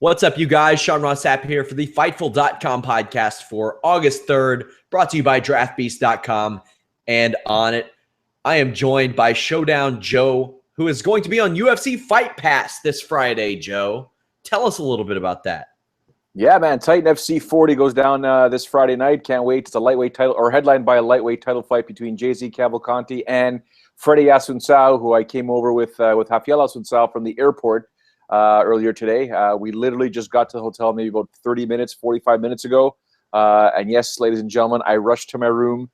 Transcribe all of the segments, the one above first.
What's up, you guys? Sean Ross Sapp here for the Fightful.com podcast for August 3rd, brought to you by DraftBeast.com. And on it, I am joined by Showdown Joe, who is going to be on UFC Fight Pass this Friday. Joe, tell us a little bit about that. Yeah, man. Titan FC 40 goes down this Friday night. Can't wait. It's a lightweight title, or headlined by a lightweight title fight between JZ Cavalcanti and Freddie Assunção, who I came over with Rafael Assunção from the airport earlier today. We literally just got to the hotel maybe about 30 minutes, 45 minutes ago. And yes, ladies and gentlemen, I rushed to my room,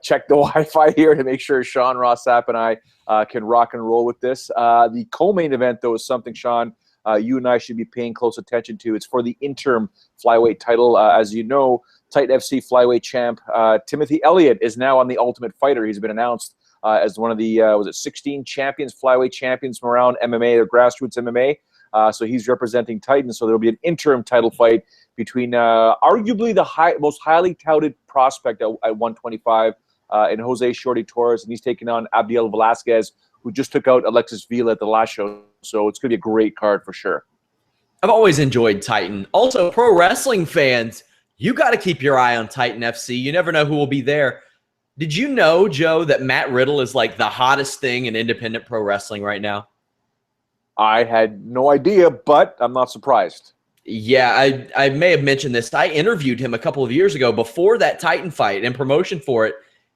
checked the Wi-Fi here to make sure Sean Ross Sapp and I can rock and roll with this. The co-main event, though, is something, Sean, you and I should be paying close attention to. It's for the interim flyweight title. As you know, Titan FC flyweight champ Timothy Elliott is now on the Ultimate Fighter. He's been announced as one of the 16 champions, flyweight champions from around MMA or grassroots MMA. So he's representing Titan. So there'll be an interim title fight between arguably the most highly touted prospect at 125 in Jose Shorty Torres, and he's taking on Abdiel Velasquez, who just took out Alexis Vila at the last show. So it's going to be a great card for sure. I've always enjoyed Titan. Also, pro wrestling fans, you got to keep your eye on Titan FC. You never know who will be there. Did you know, Joe, that Matt Riddle is like the hottest thing in independent pro wrestling right now? I had no idea, but I'm not surprised. Yeah, I may have mentioned this. I interviewed him a couple of years ago before that Titan fight and promotion for it.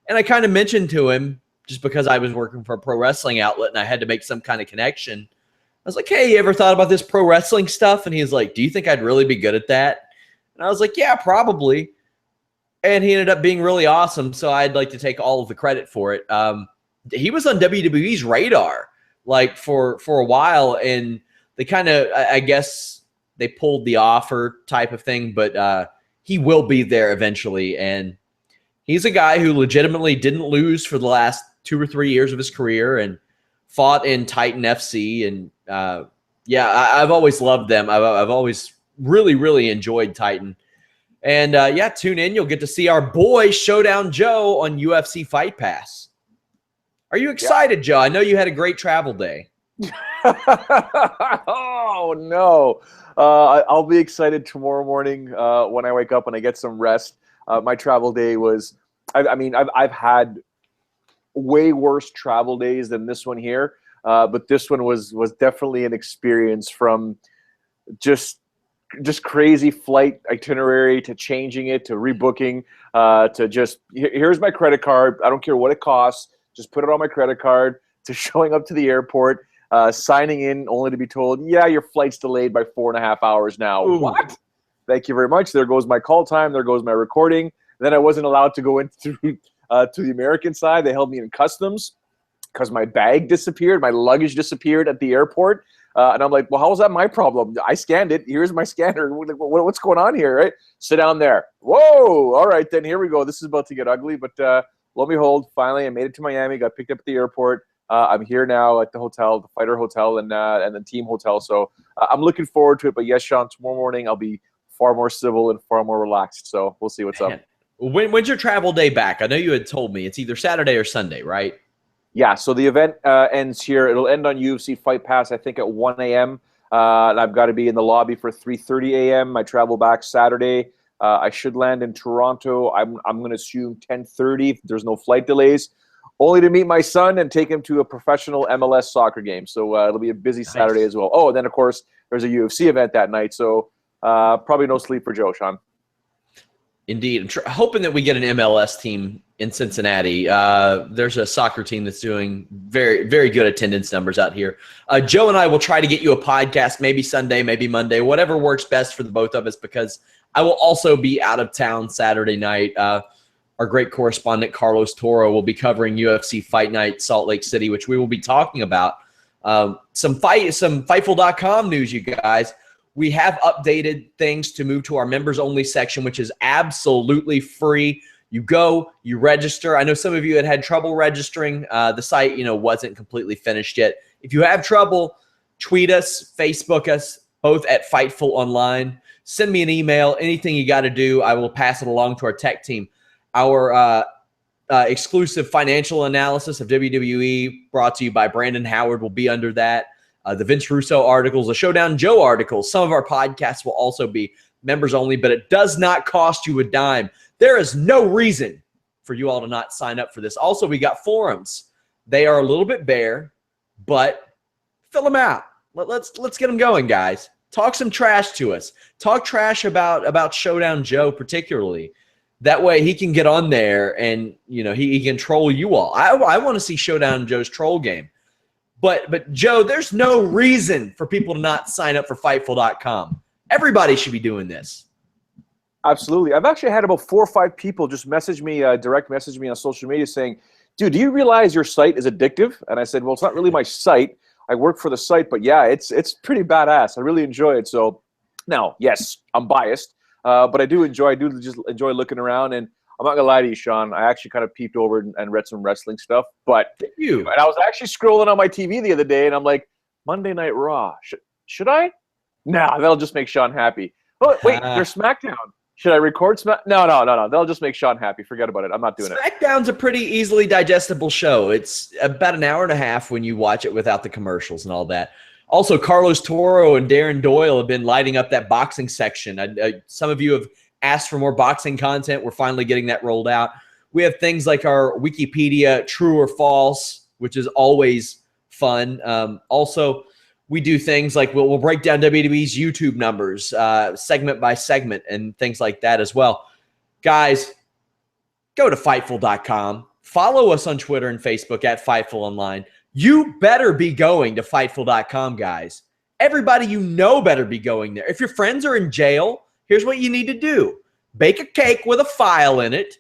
And I kind of mentioned to him, just because I was working for a pro wrestling outlet and I had to make some kind of connection. I was like, hey, you ever thought about this pro wrestling stuff? And he's like, do you think I'd really be good at that? And I was like, yeah, probably. And he ended up being really awesome, so I'd like to take all of the credit for it. He was on WWE's radar like for a while, and they kind of, I guess, they pulled the offer type of thing, but he will be there eventually. And he's a guy who legitimately didn't lose for the last 2 or 3 years of his career and fought in Titan FC. And yeah, I've always loved them. I've always really, really enjoyed Titan. And yeah, tune in. You'll get to see our boy Showdown Joe on UFC Fight Pass. Are you excited, Joe? I know you had a great travel day. Oh, no. I'll be excited tomorrow morning when I wake up and I get some rest. My travel day was, I mean, I've had way worse travel days than this one here. But this one was definitely an experience, from just crazy flight itinerary to changing it to rebooking to just, here's my credit card. I don't care what it costs. Just put it on my credit card, to showing up to the airport, signing in only to be told, yeah, your flight's delayed by 4.5 hours now. Ooh. What? Thank you very much. There goes my call time. There goes my recording. And then I wasn't allowed to go into to the American side. They held me in customs because my bag disappeared. My luggage disappeared at the airport. And I'm like, well, how was that my problem? I scanned it. Here's my scanner. What's going on here, right? Sit down there. Whoa. All right, then here we go. This is about to get ugly. But lo and behold, finally, I made it to Miami, got picked up at the airport. I'm here now at the hotel, the Fighter Hotel and the Team Hotel. So I'm looking forward to it. But yes, Sean, tomorrow morning I'll be far more civil and far more relaxed. So we'll see what's up. When's your travel day back? I know you had told me it's either Saturday or Sunday, right? Yeah, so the event ends here. It'll end on UFC Fight Pass, I think, at 1 a.m. And I've got to be in the lobby for 3:30 a.m. I travel back Saturday. I should land in Toronto. I'm going to assume 10:30 if there's no flight delays, only to meet my son and take him to a professional MLS soccer game. So it'll be a busy Saturday as well. Oh, and then, of course, there's a UFC event that night. So probably no sleep for Joe, Sean. Indeed. I'm hoping that we get an MLS team in Cincinnati. There's a soccer team that's doing very, very good attendance numbers out here. Joe and I will try to get you a podcast, maybe Sunday, maybe Monday, whatever works best for the both of us, because I will also be out of town Saturday night. Our great correspondent, Carlos Toro, will be covering UFC Fight Night Salt Lake City, which we will be talking about. Some Fightful.com news, you guys. We have updated things to move to our members-only section, which is absolutely free. You go, you register. I know some of you had trouble registering. The site, wasn't completely finished yet. If you have trouble, tweet us, Facebook us, both at Fightful Online. Send me an email. Anything you got to do, I will pass it along to our tech team. Our exclusive financial analysis of WWE, brought to you by Brandon Howard, will be under that. the Vince Russo articles, the Showdown Joe articles. Some of our podcasts will also be members only, but it does not cost you a dime. There is no reason for you all to not sign up for this. Also, we got forums. They are a little bit bare, but fill them out. Let's get them going, guys. Talk some trash to us. Talk trash about Showdown Joe particularly. That way he can get on there and, you know, he can troll you all. I want to see Showdown Joe's troll game. But Joe, there's no reason for people to not sign up for Fightful.com. Everybody should be doing this. Absolutely. I've actually had about 4 or 5 people just message me, direct message me on social media saying, dude, do you realize your site is addictive? And I said, well, it's not really my site. I work for the site, but yeah, it's pretty badass. I really enjoy it. So now, yes, I'm biased, but I do just enjoy looking around. And I'm not gonna lie to you, Sean, I actually kind of peeped over and read some wrestling stuff. But and I was actually scrolling on my TV the other day, and I'm like, Monday Night Raw. Should I? Nah, that'll just make Sean happy. Oh, wait, there's SmackDown. Should I record Smack? No. That'll just make Sean happy. Forget about it. I'm not doing it. SmackDown's a pretty easily digestible show. It's about an hour and a half when you watch it without the commercials and all that. Also, Carlos Toro and Darren Doyle have been lighting up that boxing section. Some of you have asked for more boxing content. We're finally getting that rolled out. We have things like our Wikipedia True or False, which is always fun. Also, we do things like we'll break down WWE's YouTube numbers segment by segment and things like that as well. Guys, go to Fightful.com. Follow us on Twitter and Facebook at Fightful Online. You better be going to Fightful.com, guys. Everybody you know better be going there. If your friends are in jail, here's what you need to do. Bake a cake with a file in it.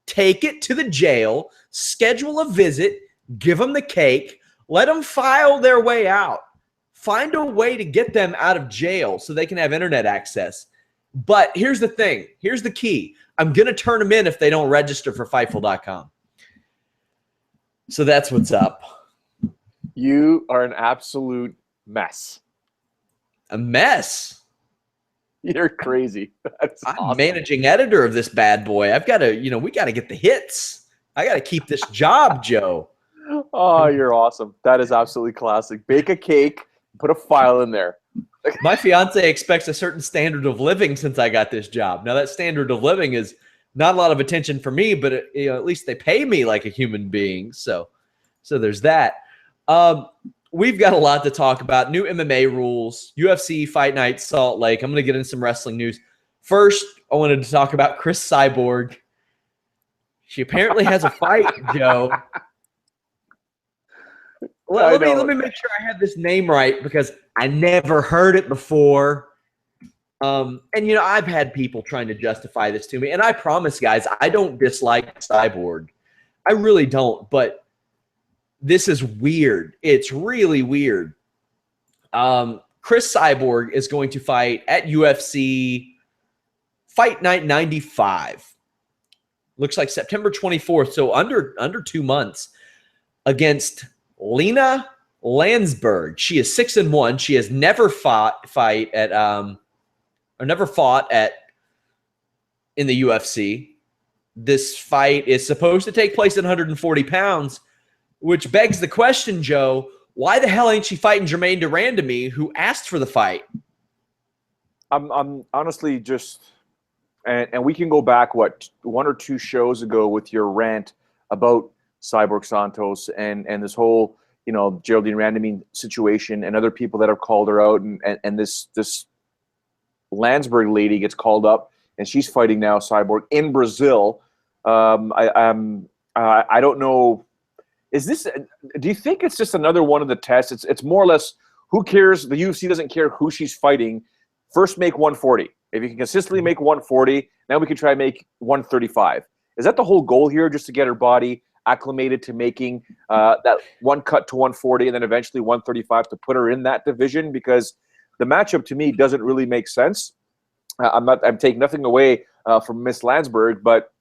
Take it to the jail. Schedule a visit. Give them the cake. Let them file their way out. Find a way to get them out of jail so they can have internet access. But here's the thing. Here's the key. I'm going to turn them in if they don't register for Fightful.com. So that's what's up. You are an absolute mess. A mess? You're crazy. I'm awesome. Managing editor of this bad boy. I've got to, we got to get the hits. I got to keep this job, Joe. Oh, you're awesome. That is absolutely classic. Bake a cake. Put a file in there. My fiance expects a certain standard of living since I got this job. Now, that standard of living is not a lot of attention for me, but at least they pay me like a human being. So there's that. We've got a lot to talk about. New MMA rules, UFC Fight Night Salt Lake. I'm going to get into some wrestling news. First, I wanted to talk about Chris Cyborg. She apparently has a fight, Joe. Well, let me make sure I have this name right because I never heard it before. And, I've had people trying to justify this to me. And I promise, guys, I don't dislike Cyborg. I really don't. But this is weird. It's really weird. Chris Cyborg is going to fight at UFC Fight Night 95. Looks like September 24th, so under 2 months, against Lena Landsberg. She is 6-1. She has never fought in the UFC. This fight is supposed to take place at 140 pounds, which begs the question, Joe, why the hell ain't she fighting Jermaine Durand to me, who asked for the fight? I'm honestly just, and we can go back, 1 or 2 shows ago with your rant about Cyborg Santos and this whole, Geraldine Randamine situation and other people that have called her out and this Landsberg lady gets called up and she's fighting now Cyborg in Brazil. I don't know. Do you think it's just another one of the tests? It's more or less, who cares? The UFC doesn't care who she's fighting. First make 140. If you can consistently make 140, now we can try and make 135. Is that the whole goal here, just to get her body acclimated to making that one cut to 140 and then eventually 135 to put her in that division? Because the matchup to me doesn't really make sense. I'm taking nothing away from Miss Landsberg, but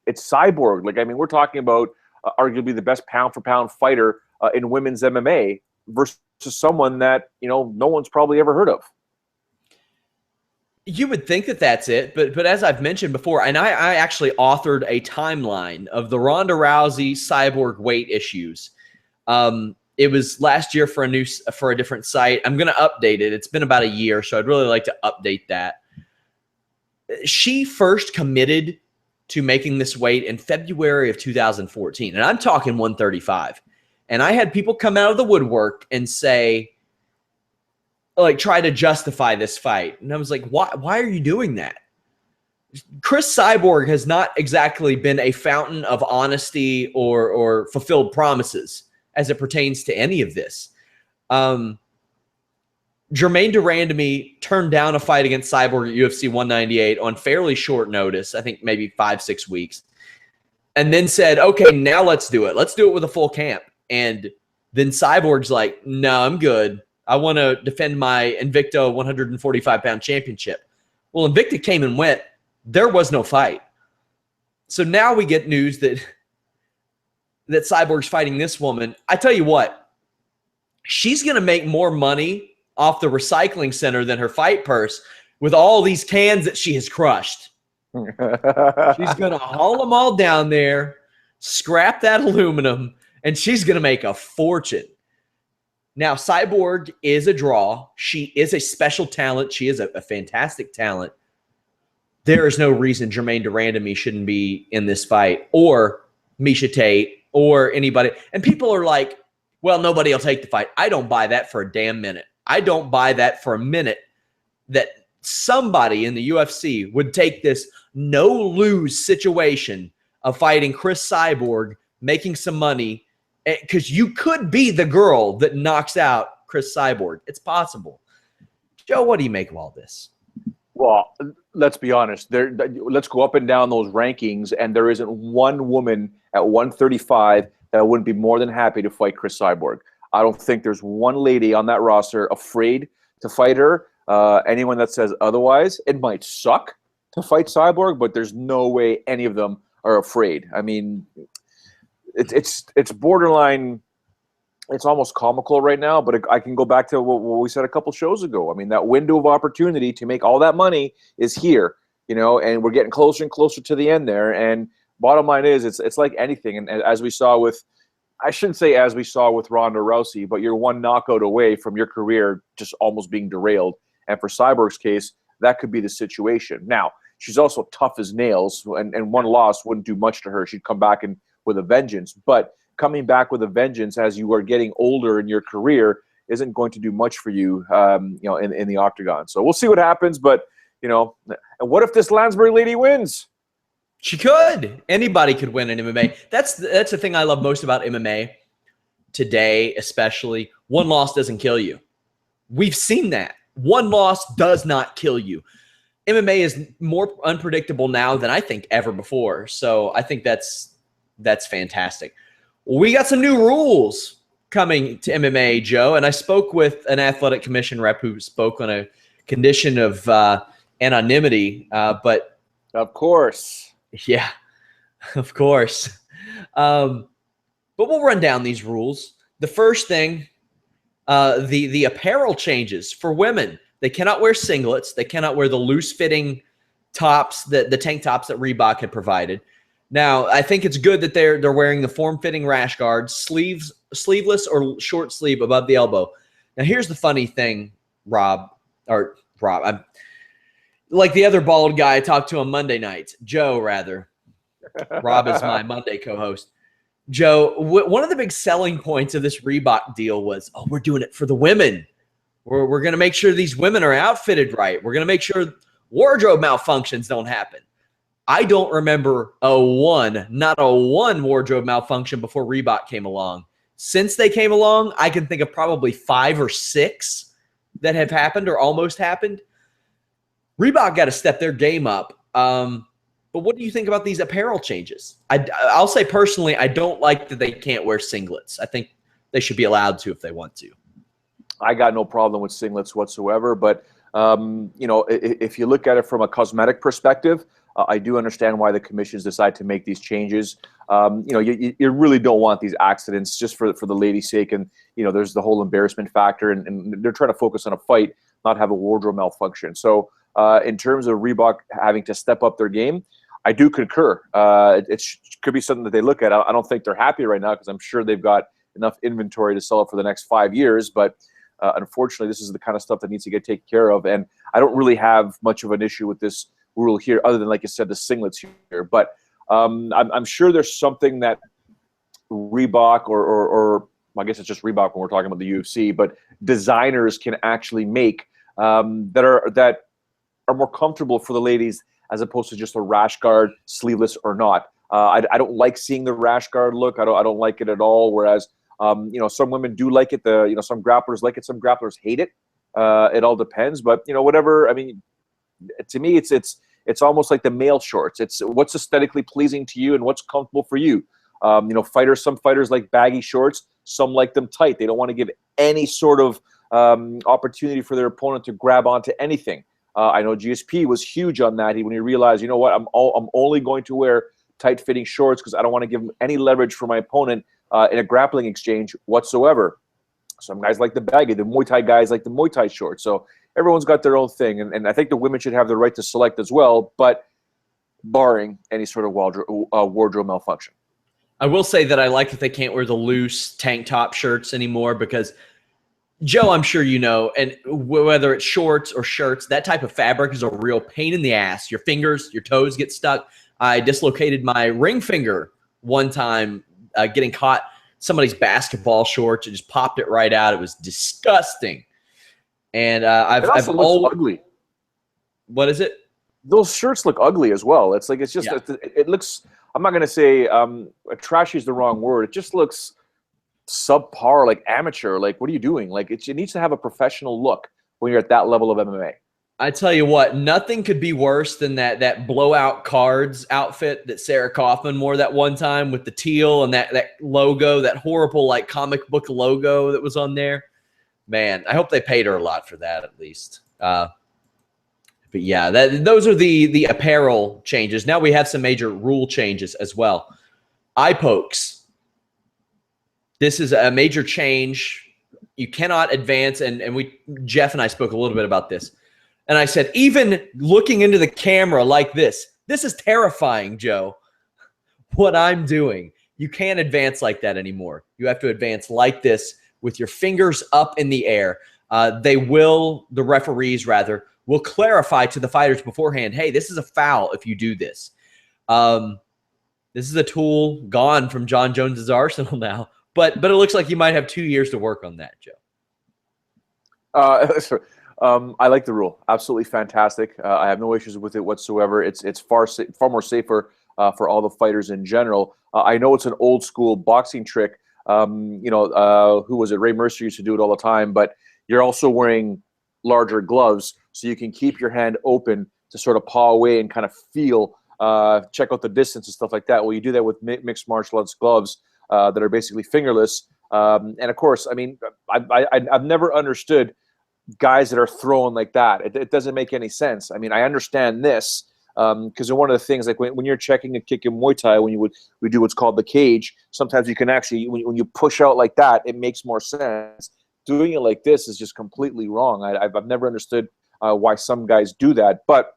it's Cyborg. We're talking about arguably the best pound for pound fighter in women's MMA versus someone that, no one's probably ever heard of. You would think that that's it, but as I've mentioned before, and I actually authored a timeline of the Ronda Rousey Cyborg weight issues. It was last year for a different site. I'm going to update it. It's been about a year, so I'd really like to update that. She first committed to making this weight in February of 2014, and I'm talking 135. And I had people come out of the woodwork and say, like, try to justify this fight. And I was like, why are you doing that? Chris Cyborg has not exactly been a fountain of honesty or fulfilled promises as it pertains to any of this. Jermaine Durandamy turned down a fight against Cyborg at UFC 198 on fairly short notice, I think maybe 5-6 weeks, and then said, okay, now let's do it. Let's do it with a full camp. And then Cyborg's like, no, I'm good. I want to defend my Invicta 145-pound championship. Well, Invicta came and went. There was no fight. So now we get news that Cyborg's fighting this woman. I tell you what, she's going to make more money off the recycling center than her fight purse with all these cans that she has crushed. She's going to haul them all down there, scrap that aluminum, and she's going to make a fortune. Now, Cyborg is a draw. She is a special talent. She is a fantastic talent. There is no reason Jermaine Durandamy shouldn't be in this fight, or Miesha Tate, or anybody. And people are like, well, nobody will take the fight. I don't buy that for a damn minute. I don't buy that for a minute that somebody in the UFC would take this no-lose situation of fighting Chris Cyborg, making some money, because you could be the girl that knocks out Chris Cyborg. It's possible. Joe, what do you make of all this? Well, let's be honest. Let's go up and down those rankings, and there isn't one woman at 135 that wouldn't be more than happy to fight Chris Cyborg. I don't think there's one lady on that roster afraid to fight her. Anyone that says otherwise, it might suck to fight Cyborg, but there's no way any of them are afraid. I mean, it's borderline. It's almost comical right now, but I can go back to what we said a couple shows ago. I mean, that window of opportunity to make all that money is here, and we're getting closer and closer to the end there. And bottom line is, it's like anything. And as we saw with, I shouldn't say as we saw with Ronda Rousey, but you're one knockout away from your career just almost being derailed. And for Cyborg's case, that could be the situation. Now, she's also tough as nails, and one loss wouldn't do much to her. She'd come back with a vengeance. But coming back with a vengeance as you are getting older in your career isn't going to do much for you, in the octagon. So we'll see what happens. But, and what if this Lansbury lady wins? She could. Anybody could win in MMA. That's the thing I love most about MMA today, especially. One loss doesn't kill you. We've seen that. One loss does not kill you. MMA is more unpredictable now than I think ever before. So I think that's fantastic. We got some new rules coming to MMA, Joe, and I spoke with an athletic commission rep who spoke on a condition of anonymity, but of course. Yeah, of course. But we'll run down these rules. The first thing, the apparel changes for women. They cannot wear singlets. They cannot wear the loose-fitting tops, the tank tops that Reebok had provided. Now, I think it's good that they're wearing the form-fitting rash guards, sleeveless or short sleeve above the elbow. Now, here's the funny thing, Rob. I'm like the other bald guy I talked to on Monday nights, Joe, rather. Rob is my Monday co-host. Joe, one of the big selling points of this Reebok deal was, we're doing it for the women. We're going to make sure these women are outfitted right. We're going to make sure wardrobe malfunctions don't happen. I don't remember not a one wardrobe malfunction before Reebok came along. Since they came along, I can think of probably 5 or 6 that have happened or almost happened. Reebok got to step their game up. But what do you think about these apparel changes? I'll say personally, I don't like that they can't wear singlets. I think they should be allowed to if they want to. I got no problem with singlets whatsoever. But, if you look at it from a cosmetic perspective, I do understand why the commissions decide to make these changes. You really don't want these accidents just for the lady's sake. And, there's the whole embarrassment factor. And they're trying to focus on a fight, not have a wardrobe malfunction. So in terms of Reebok having to step up their game, I do concur. It could be something that they look at. I don't think they're happy right now because I'm sure they've got enough inventory to sell it for the next 5 years. But unfortunately, this is the kind of stuff that needs to get taken care of. And I don't really have much of an issue with this rule here, other than, like you said, the singlets here. But I'm sure there's something that Reebok or I guess it's just Reebok when we're talking about the UFC, but designers can actually make that are more comfortable for the ladies, as opposed to just a rash guard, sleeveless or not. I don't like seeing the rash guard look. I don't like it at all. Whereas some women do like it. Some grapplers like it. Some grapplers hate it. It all depends. But whatever. I mean, to me, it's almost like the male shorts. It's what's aesthetically pleasing to you and what's comfortable for you. Some fighters like baggy shorts. Some like them tight. They don't want to give any sort of opportunity for their opponent to grab onto anything. I know GSP was huge on that. When he realized, I'm only going to wear tight-fitting shorts because I don't want to give him any leverage for my opponent in a grappling exchange whatsoever. Some guys like the baggy. The Muay Thai guys like the Muay Thai shorts. So everyone's got their own thing, and I think the women should have the right to select as well, but barring any sort of wardrobe malfunction. I will say that I like that they can't wear the loose tank top shirts anymore because, Joe, I'm sure you know, and whether it's shorts or shirts, that type of fabric is a real pain in the ass. Your fingers, your toes get stuck. I dislocated my ring finger one time getting caught somebody's basketball shorts. It just popped it right out. It was disgusting. And I've always ugly. What is it? Those shirts look ugly as well. It's just it looks. I'm not going to say trashy is the wrong word. It just looks subpar, like amateur. Like, what are you doing? Like, it needs to have a professional look when you're at that level of MMA. I tell you what, nothing could be worse than that blowout cards outfit that Sarah Kaufman wore that one time with the teal and that logo, that horrible like comic book logo that was on there. Man, I hope they paid her a lot for that at least. But yeah, those are the apparel changes. Now we have some major rule changes as well. Eye pokes. This is a major change. You cannot advance, and Jeff and I spoke a little bit about this. And I said, even looking into the camera like this is terrifying, Joe, what I'm doing. You can't advance like that anymore. You have to advance like this with your fingers up in the air. The referees rather, will clarify to the fighters beforehand, hey, this is a foul if you do this. This is a tool gone from John Jones's arsenal now. But it looks like you might have 2 years to work on that, Joe. I like the rule. Absolutely fantastic. I have no issues with it whatsoever. It's far more safer for all the fighters in general. I know it's an old school boxing trick. Who was it? Ray Mercer used to do it all the time. But you're also wearing larger gloves, so you can keep your hand open to sort of paw away and kind of feel, check out the distance and stuff like that. Well, you do that with mixed martial arts gloves that are basically fingerless. And of course, I mean, I've never understood guys that are throwing like that. It doesn't make any sense. I mean, I understand this because one of the things, like when you're checking a kick in Muay Thai, when we do what's called the cage, sometimes you can actually, when you push out like that, it makes more sense. Doing it like this is just completely wrong. I've never understood why some guys do that. But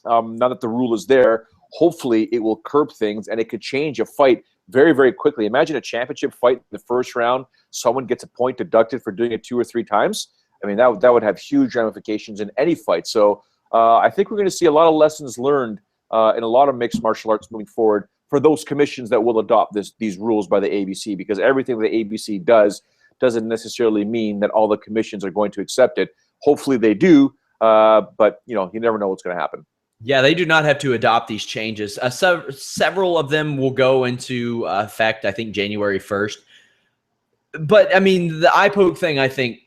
now that the rule is there, hopefully it will curb things and it could change a fight very, very quickly. Imagine a championship fight in the first round, someone gets a point deducted for doing it 2 or 3 times. I mean, that would have huge ramifications in any fight. So I think we're going to see a lot of lessons learned in a lot of mixed martial arts moving forward for those commissions that will adopt these rules by the ABC, because everything the ABC does doesn't necessarily mean that all the commissions are going to accept it. Hopefully they do, but you never know what's going to happen. Yeah, they do not have to adopt these changes. Several of them will go into effect, I think, January 1st. But, I mean, the eye poke thing, I think,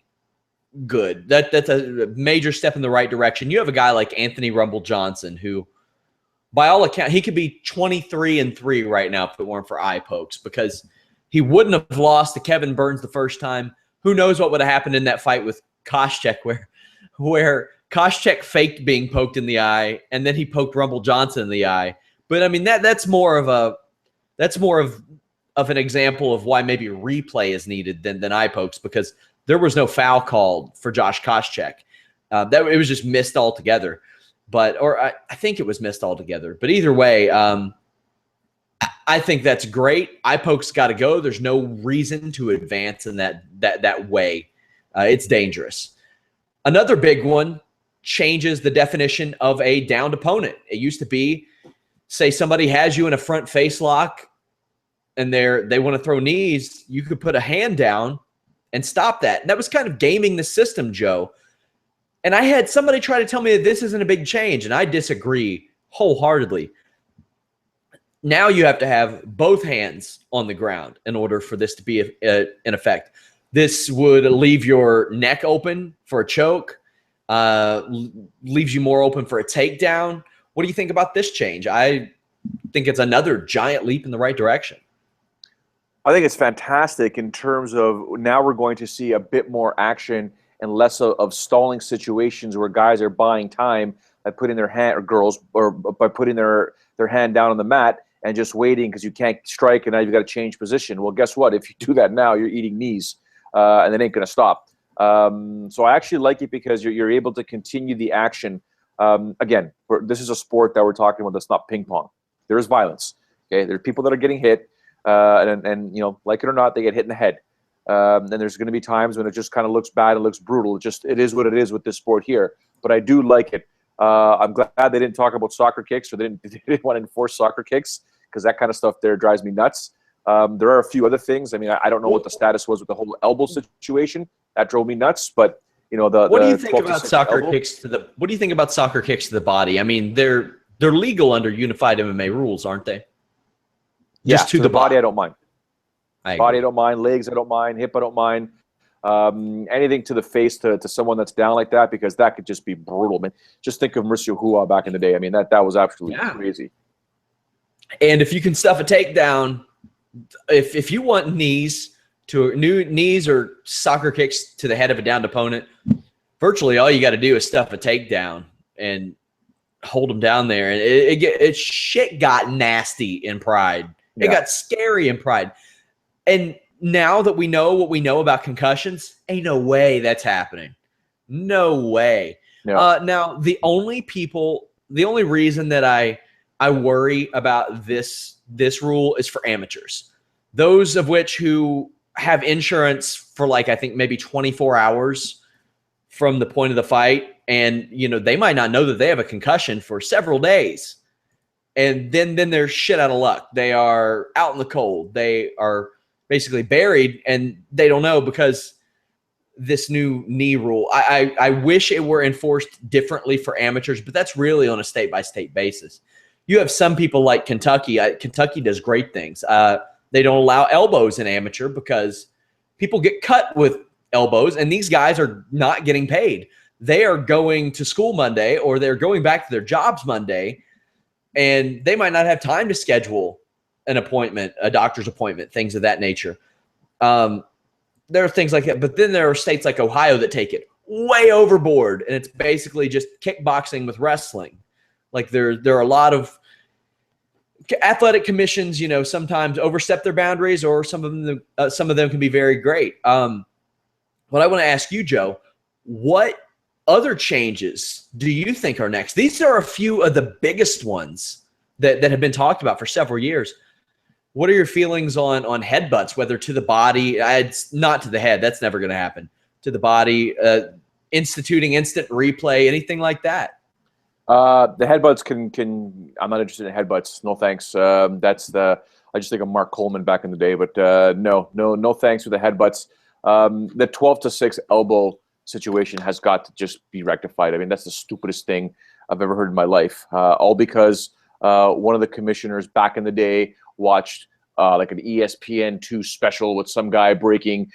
good. That's a major step in the right direction. You have a guy like Anthony Rumble Johnson who, by all accounts, he could be 23-3 right now if it weren't for eye pokes, because he wouldn't have lost to Kevin Burns the first time. Who knows what would have happened in that fight with Koscheck where Koscheck faked being poked in the eye, and then he poked Rumble Johnson in the eye. But I mean, that's more of an example of why maybe replay is needed than eye pokes, because there was no foul called for Josh Koscheck. It was just missed altogether. I think it was missed altogether. But either way, I think that's great. Eye poke's got to go. There's no reason to advance in that way. It's dangerous. Another big one changes the definition of a downed opponent. It used to be, say somebody has you in a front face lock and they want to throw knees, you could put a hand down and stop that. And that was kind of gaming the system, Joe. And I had somebody try to tell me that this isn't a big change, and I disagree wholeheartedly. Now you have to have both hands on the ground in order for this to be in effect. This would leave your neck open for a choke, leaves you more open for a takedown. What do you think about this change? I think it's another giant leap in the right direction. I think it's fantastic in terms of now we're going to see a bit more action and less of stalling situations where guys are buying time by putting their hand, or girls, or by putting their hand down on the mat and just waiting because you can't strike and now you've got to change position. Well, guess what? If you do that now, you're eating knees and it ain't going to stop. So I actually like it because you're able to continue the action. Again, this is a sport that we're talking about that's not ping pong. There is violence. Okay, there are people that are getting hit, and you know, like it or not, they get hit in the head. And there's going to be times when it just kind of looks bad, it looks brutal. It is what it is with this sport here. But I do like it. I'm glad they didn't talk about soccer kicks, or they didn't want to enforce soccer kicks, because that kind of stuff there drives me nuts. There are a few other things. I mean, I don't know what the status was with the whole elbow situation. That drove me nuts. But you know, what do you think about soccer kicks to the? What do you think about soccer kicks to the body? I mean, they're legal under unified MMA rules, aren't they? Just to the body, I don't mind. Body, I don't mind. Legs, I don't mind. Hip, I don't mind. Anything to the face to someone that's down like that, because that could just be brutal. Man, just think of Mauricio Hua back in the day. I mean, that was absolutely crazy. And if you can stuff a takedown, if you want knees or soccer kicks to the head of a downed opponent, virtually all you got to do is stuff a takedown and hold them down there. And shit got nasty in Pride. It got scary in Pride. And now that we know what we know about concussions, ain't no way that's happening. No way. No. Now, the only reason that I worry about this rule is for amateurs. Those of which who have insurance for, like, I think maybe 24 hours from the point of the fight. And, you know, they might not know that they have a concussion for several days. And then they're shit out of luck. They are out in the cold. They are basically buried, and they don't know because this new knee rule. I wish it were enforced differently for amateurs, but that's really on a state-by-state basis. You have some people like Kentucky. Kentucky does great things. They don't allow elbows in amateur because people get cut with elbows, and these guys are not getting paid. They are going to school Monday, or they're going back to their jobs Monday, and they might not have time to schedule an appointment, a doctor's appointment, things of that nature. There are things like that. But then there are states like Ohio that take it way overboard, and it's basically just kickboxing with wrestling. Like there are a lot of athletic commissions, you know, sometimes overstep their boundaries, or some of them can be very great. What I want to ask you, Joe, what other changes do you think are next? These are a few of the biggest ones that have been talked about for several years. What are your feelings on headbutts, whether to the body? It's not to the head. That's never going to happen. To the body, instituting instant replay, anything like that? The headbutts can. I'm not interested in headbutts. No thanks. I just think of Mark Coleman back in the day, but no thanks for the headbutts. The 12-6 elbow situation has got to just be rectified. I mean, that's the stupidest thing I've ever heard in my life. All because one of the commissioners back in the day watched like an ESPN2 special with some guy breaking,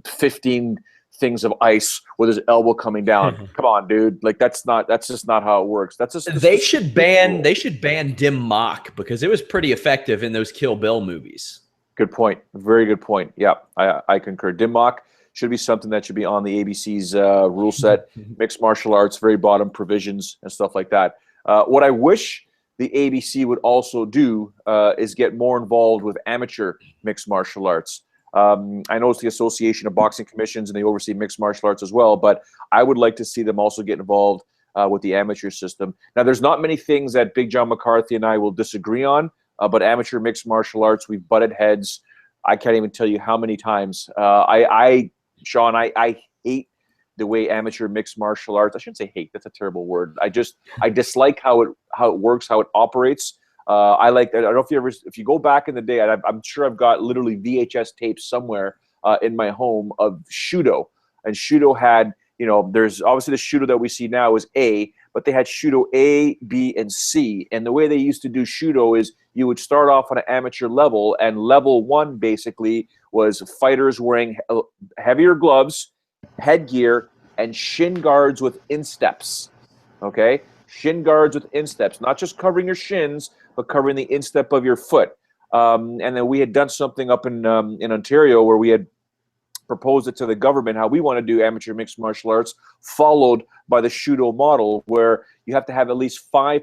15 things of ice with his elbow coming down. Come on, dude. Like that's just not how it works. They should ban dim mock, because it was pretty effective in those Kill Bill movies. Good point. Very good point. Yeah, I concur. Dim mock should be something that should be on the ABC's rule set. Mixed martial arts, very bottom provisions and stuff like that. What I wish the ABC would also do is get more involved with amateur mixed martial arts. I know it's the Association of Boxing Commissions, and they oversee mixed martial arts as well, but I would like to see them also get involved with the amateur system. Now, there's not many things that Big John McCarthy and I will disagree on. but amateur mixed martial arts, we've butted heads. I can't even tell you how many times. Sean, I hate the way amateur mixed martial arts. I shouldn't say hate. That's a terrible word. I dislike how it works, how it operates. I don't know if you go back in the day, I'm sure I've got literally VHS tapes somewhere in my home of Shudo. And Shudo had, there's obviously the Shudo that we see now is A, but they had Shudo A, B, and C. And the way they used to do Shudo is you would start off on an amateur level, and level 1 basically was fighters wearing heavier gloves, headgear, and shin guards with insteps. Okay? Shin guards with insteps, not just covering your shins, but covering the instep of your foot. And then we had done something up in Ontario where we had proposed it to the government how we want to do amateur mixed martial arts, followed by the Shudo model, where you have to have at least 5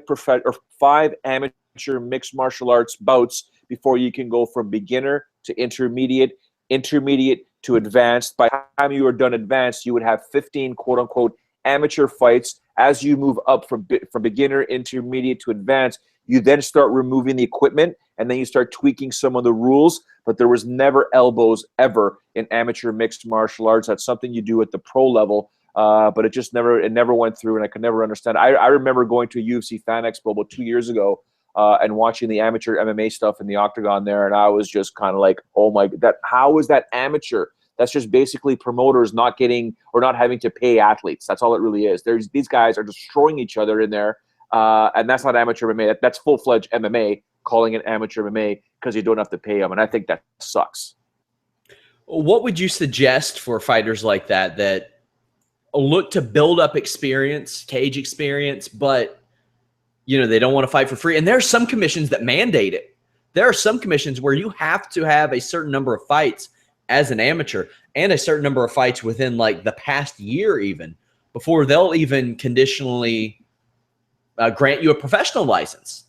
amateur mixed martial arts bouts before you can go from beginner to intermediate to advanced. By the time you are done advanced, you would have 15 quote unquote amateur fights. As you move up from beginner, intermediate to advanced, you then start removing the equipment, and then you start tweaking some of the rules. But there was never elbows ever in amateur mixed martial arts. That's something you do at the pro level, but it never went through, and I could never understand. I remember going to a UFC Fan Expo about 2 years ago and watching the amateur MMA stuff in the octagon there, and I was just kind of like, oh my, how is that amateur? That's just basically promoters not getting or not having to pay athletes. That's all it really is. These guys are destroying each other in there, and that's not amateur MMA. That's full-fledged MMA, calling it amateur MMA because you don't have to pay them, and I think that sucks. What would you suggest for fighters like that look to build up experience, cage experience, but they don't want to fight for free? And there are some commissions that mandate it. There are some commissions where you have to have a certain number of fights as an amateur and a certain number of fights within like the past year even before they'll even conditionally grant you a professional license.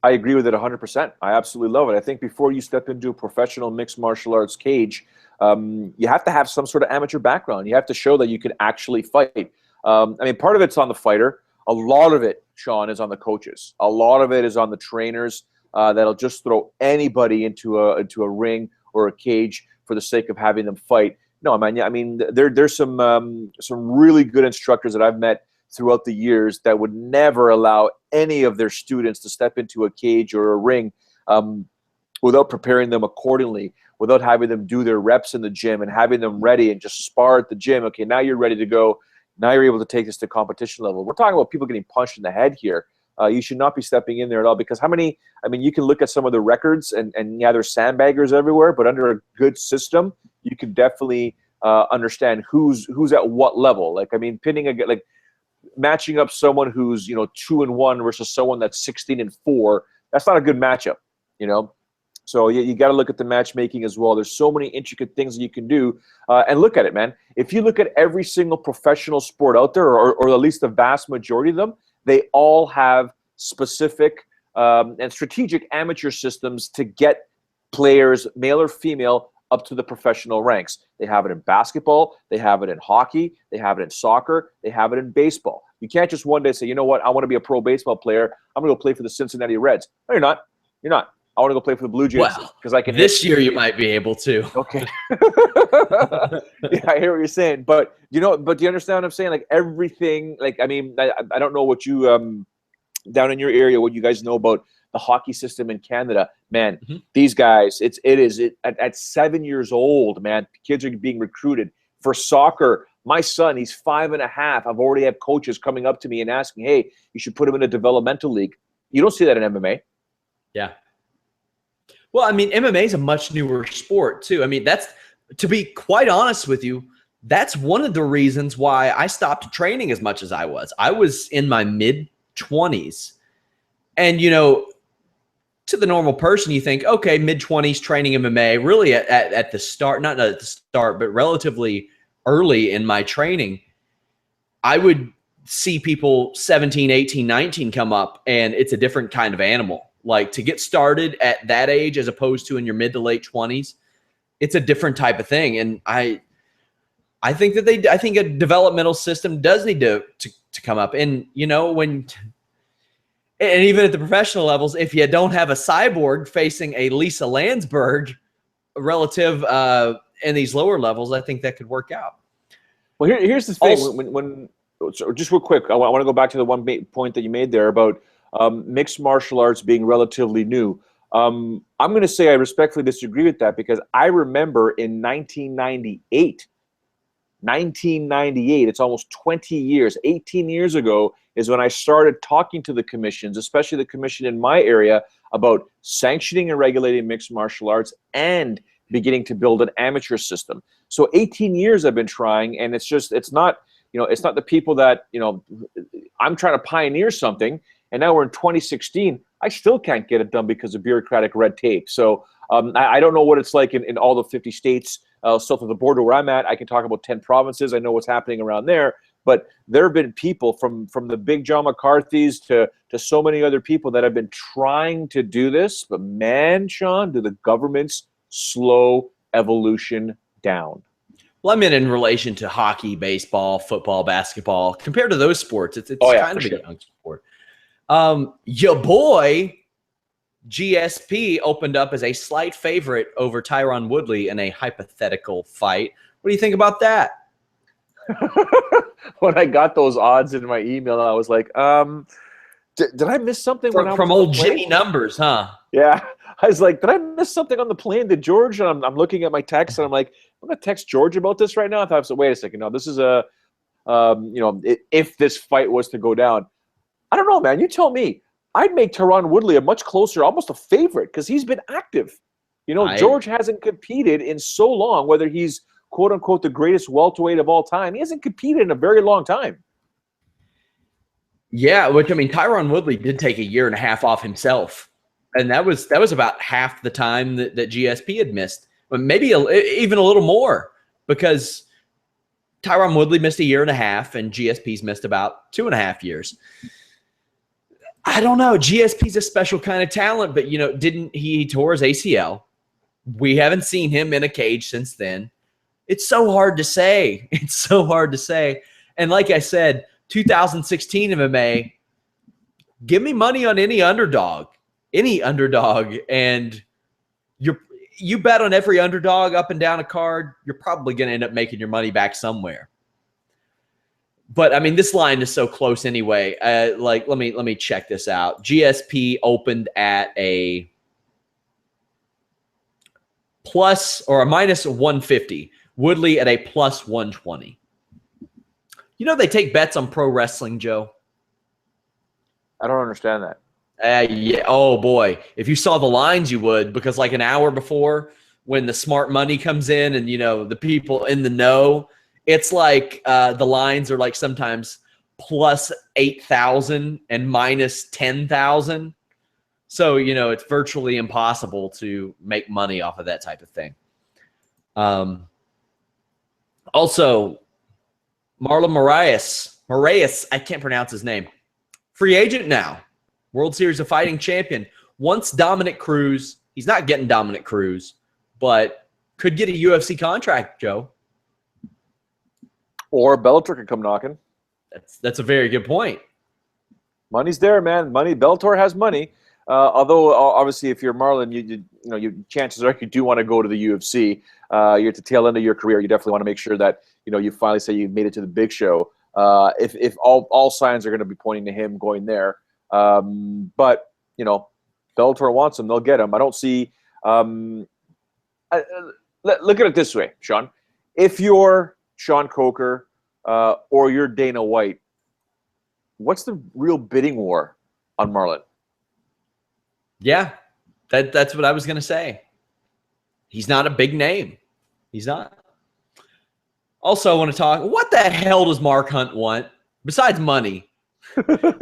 I agree with it 100%. I absolutely love it. I think before you step into a professional mixed martial arts cage, you have to have some sort of amateur background. You have to show that you can actually fight. Part of it's on the fighter. A lot of it, Sean, is on the coaches. A lot of it is on the trainers that'll just throw anybody into a ring or a cage for the sake of having them fight. No, there's some really good instructors that I've met throughout the years that would never allow any of their students to step into a cage or a ring without preparing them accordingly, without having them do their reps in the gym and having them ready and just spar at the gym. Okay, now you're ready to go. Now you're able to take this to competition level. We're talking about people getting punched in the head here. You should not be stepping in there at all, because you can look at some of the records and yeah, there's sandbaggers everywhere, but under a good system, you can definitely understand who's at what level. Matching up someone who's 2-1 versus someone that's 16-4, that's not a good matchup, So you got to look at the matchmaking as well. There's so many intricate things that you can do, and look at it, man. If you look at every single professional sport out there, or at least the vast majority of them, they all have specific and strategic amateur systems to get players, male or female, up to the professional ranks. They have it in basketball, they have it in hockey, they have it in soccer, they have it in baseball. You can't just one day say, you know what, I want to be a pro baseball player. I'm going to go play for the Cincinnati Reds. No, you're not. You're not. I want to go play for the Blue Jays because I can. This year you might be able to. Okay. Yeah, I hear what you're saying, but do you understand what I'm saying? Like everything, I don't know what you down in your area, what you guys know about the hockey system in Canada, man. Mm-hmm. These guys, at 7 years old, man, kids are being recruited for soccer. My son, he's 5.5. I've already had coaches coming up to me and asking, hey, you should put him in a developmental league. You don't see that in MMA. Yeah. Well, MMA is a much newer sport too. That's, to be quite honest with you, that's one of the reasons why I stopped training as much as I was. I was in my mid-20s. And, to the normal person, you think, okay, mid-20s training MMA, really at the start, not at the start, but relatively early in my training, I would see people 17, 18, 19 come up, and it's a different kind of animal. Like, to get started at that age as opposed to in your mid to late 20s, it's a different type of thing. And I think that I think a developmental system does need to come up. And, when And even at the professional levels, if you don't have a Cyborg facing a Lisa Landsberg relative in these lower levels, I think that could work out. Well, here's the thing. Also, So just real quick, I want to go back to the one point that you made there about mixed martial arts being relatively new. I'm going to say I respectfully disagree with that, because I remember in 1998, it's almost 20 years, 18 years ago, is when I started talking to the commissions, especially the commission in my area, about sanctioning and regulating mixed martial arts and beginning to build an amateur system. So 18 years I've been trying, and it's not the people that, I'm trying to pioneer something, and now we're in 2016. I still can't get it done because of bureaucratic red tape. So I don't know what it's like in all the 50 states south of the border where I'm at. I can talk about 10 provinces. I know what's happening around there. But there have been people from the big John McCarthy's to so many other people that have been trying to do this. But man, Sean, do the governments slow evolution down? well, I mean, in relation to hockey, baseball, football, basketball, compared to those sports, it's kind of a young sport. Your boy GSP opened up as a slight favorite over Tyron Woodley in a hypothetical fight. What do you think about that? When I got those odds in my email, I was like, did I miss something? From old Jimmy Numbers, huh? Yeah. I was like, did I miss something on the plane? Did George? And I'm looking at my text, and I'm like, I'm going to text George about this right now. I thought, wait a second. No, this is if this fight was to go down. I don't know, man. You tell me. I'd make Tyron Woodley a much closer, almost a favorite, because he's been active. George hasn't competed in so long, whether he's quote unquote the greatest welterweight of all time. He hasn't competed in a very long time. Yeah, which, I mean, Tyron Woodley did take a year and a half off himself, and that was about half the time that GSP had missed, but maybe even a little more, because Tyron Woodley missed a year and a half, and GSP's missed about 2.5 years. I don't know. GSP's a special kind of talent, but he tore his ACL. We haven't seen him in a cage since then. It's so hard to say. It's so hard to say. And like I said, 2016 MMA, give me money on any underdog, and you bet on every underdog up and down a card, you're probably going to end up making your money back somewhere. But I mean, this line is so close anyway. Let me check this out. GSP opened at a plus or a minus 150. Woodley at a plus 120. They take bets on pro wrestling, Joe. I don't understand that. Yeah. Oh boy, if you saw the lines, you would, because like an hour before, when the smart money comes in, and the people in the know, it's like the lines are like sometimes plus 8,000 and minus 10,000. So it's virtually impossible to make money off of that type of thing. Also, Marlon Moraes, I can't pronounce his name. Free agent now. World Series of Fighting champion. Once Dominic Cruz. He's not getting Dominic Cruz, but could get a UFC contract, Joe. Or Bellator could come knocking. That's a very good point. Money's there, man. Bellator has money. Although obviously, if you're Marlon, you chances are you do want to go to the UFC. You're at the tail end of your career. You definitely want to make sure that you finally say you've made it to the big show. If all signs are going to be pointing to him going there, but Bellator wants him, they'll get him. I don't see. Look at it this way, Sean. If you're Sean Coker or you're Dana White, what's the real bidding war on Marlon? Yeah, that's what I was going to say. He's not a big name. He's not. Also, I want to talk, what the hell does Mark Hunt want besides money?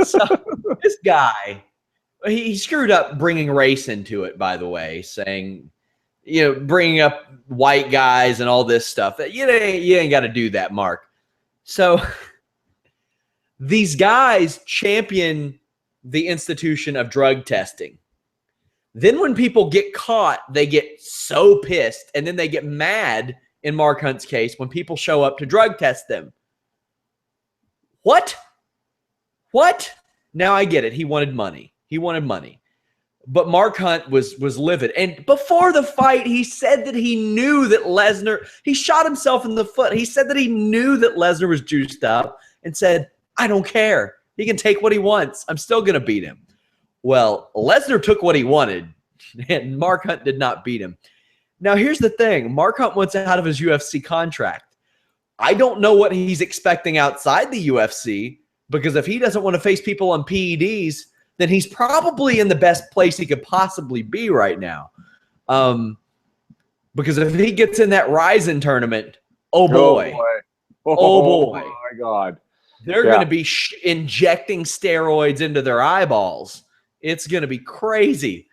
So this guy, he screwed up bringing race into it, by the way, saying, bringing up white guys and all this stuff. You ain't got to do that, Mark. So these guys champion the institution of drug testing. Then when people get caught, they get so pissed, and then they get mad, in Mark Hunt's case, when people show up to drug test them. What? Now I get it. He wanted money. But Mark Hunt was livid. And before the fight, he said that he knew that Lesnar, he shot himself in the foot. He said that he knew that Lesnar was juiced up and said, I don't care. He can take what he wants. I'm still going to beat him. Well, Lesnar took what he wanted, and Mark Hunt did not beat him. Now, here's the thing. Mark Hunt wants out of his UFC contract. I don't know what he's expecting outside the UFC, because if he doesn't want to face people on PEDs, then he's probably in the best place he could possibly be right now. Because if he gets in that Ryzen tournament, oh boy. Oh my God. They're going to be injecting steroids into their eyeballs. It's going to be crazy.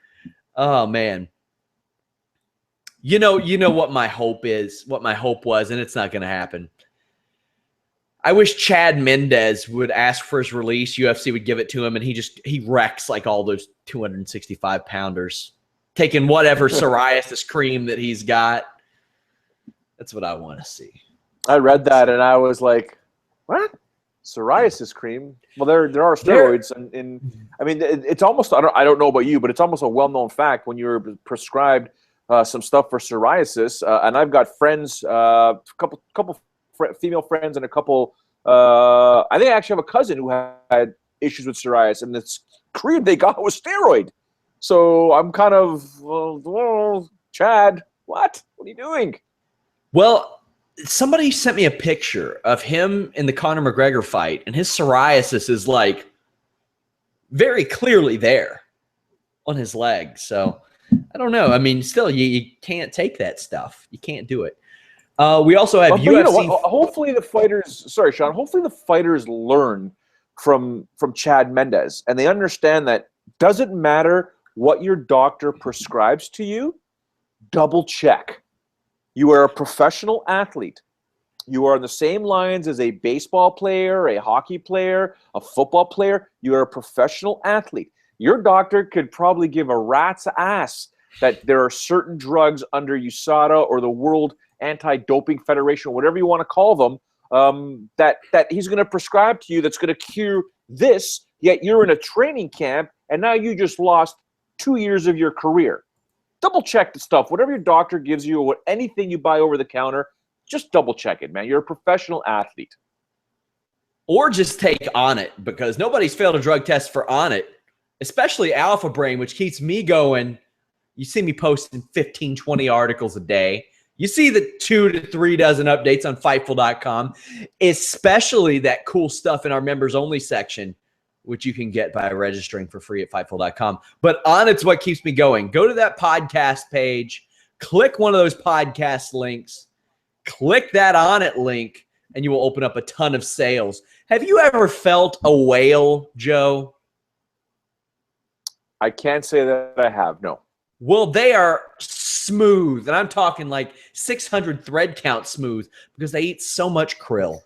Oh, man. You know what my hope is, what my hope was, and it's not going to happen. I wish Chad Mendez would ask for his release. UFC would give it to him, and he wrecks like all those 265-pounders, taking whatever psoriasis cream that he's got. That's what I want to see. I read that, and I was like, what? Psoriasis cream? Well, there are steroids, and I mean, it's almost, I don't know about you, but it's almost a well-known fact when you're prescribed some stuff for psoriasis, and I've got friends, a couple female friends, and a couple, I think I actually have a cousin who had issues with psoriasis, and this cream they got was steroid. So I'm kind of, well, Chad, what are you doing? Well, somebody sent me a picture of him in the Conor McGregor fight, and his psoriasis is like very clearly there on his leg. So I don't know. I mean, still, you can't take that stuff. You can't do it. We also have UFC. You know what? Hopefully the fighters. Sorry, Sean. Hopefully the fighters learn from Chad Mendez, and they understand that doesn't matter what your doctor prescribes to you. Double check. You are a professional athlete. You are on the same lines as a baseball player, a hockey player, a football player. You are a professional athlete. Your doctor could probably give a rat's ass that there are certain drugs under USADA or the World Anti-Doping Federation, or whatever you want to call them, that he's going to prescribe to you that's going to cure this, yet you're in a training camp, and now you just lost 2 years of your career. Double check the stuff. Whatever your doctor gives you or anything you buy over the counter, just double check it, man. You're a professional athlete. Or just take Onnit, because nobody's failed a drug test for Onnit, especially Alpha Brain, which keeps me going. You see me posting 15, 20 articles a day. You see the 2 to 3 dozen updates on Fightful.com, especially that cool stuff in our members only section, which you can get by registering for free at Fightful.com. But Onnit's what keeps me going. Go to that podcast page, click one of those podcast links, click that Onnit link, and you will open up a ton of sales. Have you ever felt a whale, Joe? I can't say that I have, no. Well, they are smooth, and I'm talking like 600 thread count smooth, because they eat so much krill.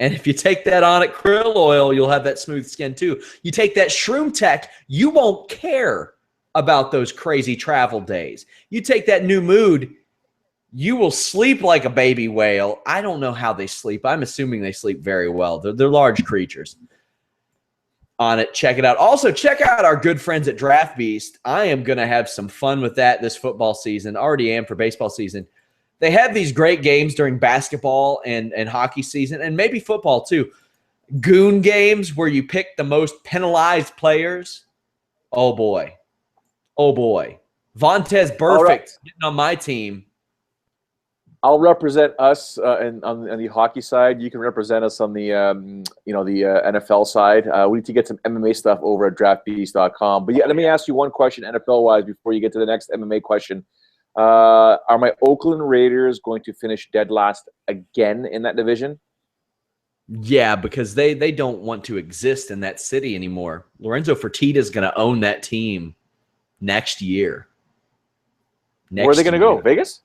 And if you take that Onnit krill oil, you'll have that smooth skin too. You take that Shroom Tech, you won't care about those crazy travel days. You take that New Mood, you will sleep like a baby whale. I don't know how they sleep. I'm assuming they sleep very well. They're large creatures. Onnit, check it out. Also, check out our good friends at Draft Beast. I am going to have some fun with that this football season. Already am for baseball season. They have these great games during basketball and hockey season, and maybe football too. Goon games where you pick the most penalized players. Oh, boy. Oh, boy. Vontez Burfict getting on my team. I'll represent us on the hockey side. You can represent us on the the NFL side. We need to get some MMA stuff over at draftbeast.com. But yeah, let me ask you one question NFL-wise before you get to the next MMA question. Are my Oakland Raiders going to finish dead last again in that division? Yeah, because they don't want to exist in that city anymore. Lorenzo Fertitta is going to own that team next year. Where are they going to go? Vegas?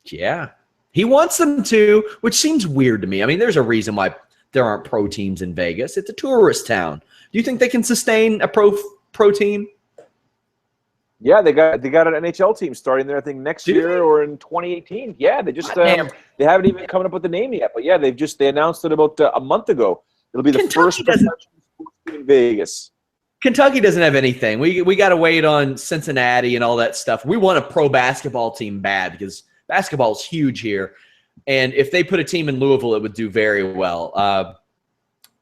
Yeah. He wants them to, which seems weird to me. I mean, there's a reason why there aren't pro teams in Vegas. It's a tourist town. Do you think they can sustain a pro team? Yeah, they got an NHL team starting there, I think, next year or in 2018. Yeah, they just they haven't even come up with the name yet. But yeah, they announced it about a month ago. It'll be the first professional in Vegas. Kentucky doesn't have anything. We got to wait on Cincinnati and all that stuff. We want a pro basketball team bad because basketball is huge here. And if they put a team in Louisville, it would do very well.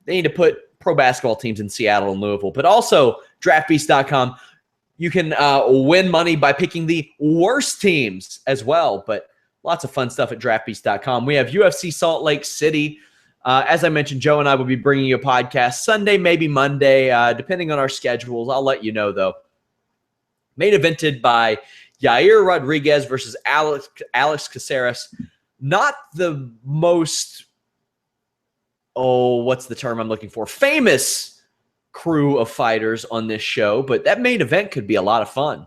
They need to put pro basketball teams in Seattle and Louisville. But also, draftbeast.com, you can win money by picking the worst teams as well. But lots of fun stuff at draftbeast.com. We have UFC Salt Lake City. As I mentioned, Joe and I will be bringing you a podcast Sunday, maybe Monday, depending on our schedules. I'll let you know, though. Main evented by Yair Rodriguez versus Alex Caceres. Not the most, what's the term I'm looking for? Famous crew of fighters on this show, but that main event could be a lot of fun.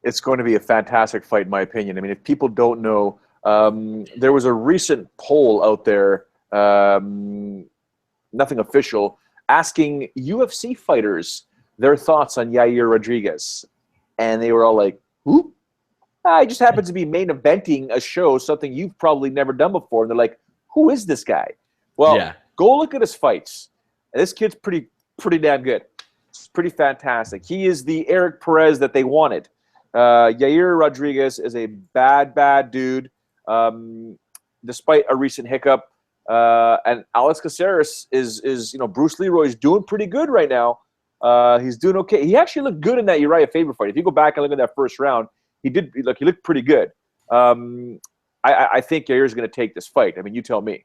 It's going to be a fantastic fight, in my opinion. I mean, if people don't know, there was a recent poll out there, nothing official, asking UFC fighters their thoughts on Yair Rodriguez. And they were all like, who? I just happens to be main eventing a show, something you've probably never done before. And they're like, who is this guy? Well, Go look at his fights. This kid's pretty damn good. It's pretty fantastic. He is the Eric Perez that they wanted. Yair Rodriguez is a bad dude. Despite a recent hiccup, and Alex Caceres is Bruce Leroy's doing pretty good right now. He's doing okay. He actually looked good in that Uriah Faber fight. If you go back and look at that first round, he looked pretty good. I think Yair's going to take this fight. I mean, you tell me.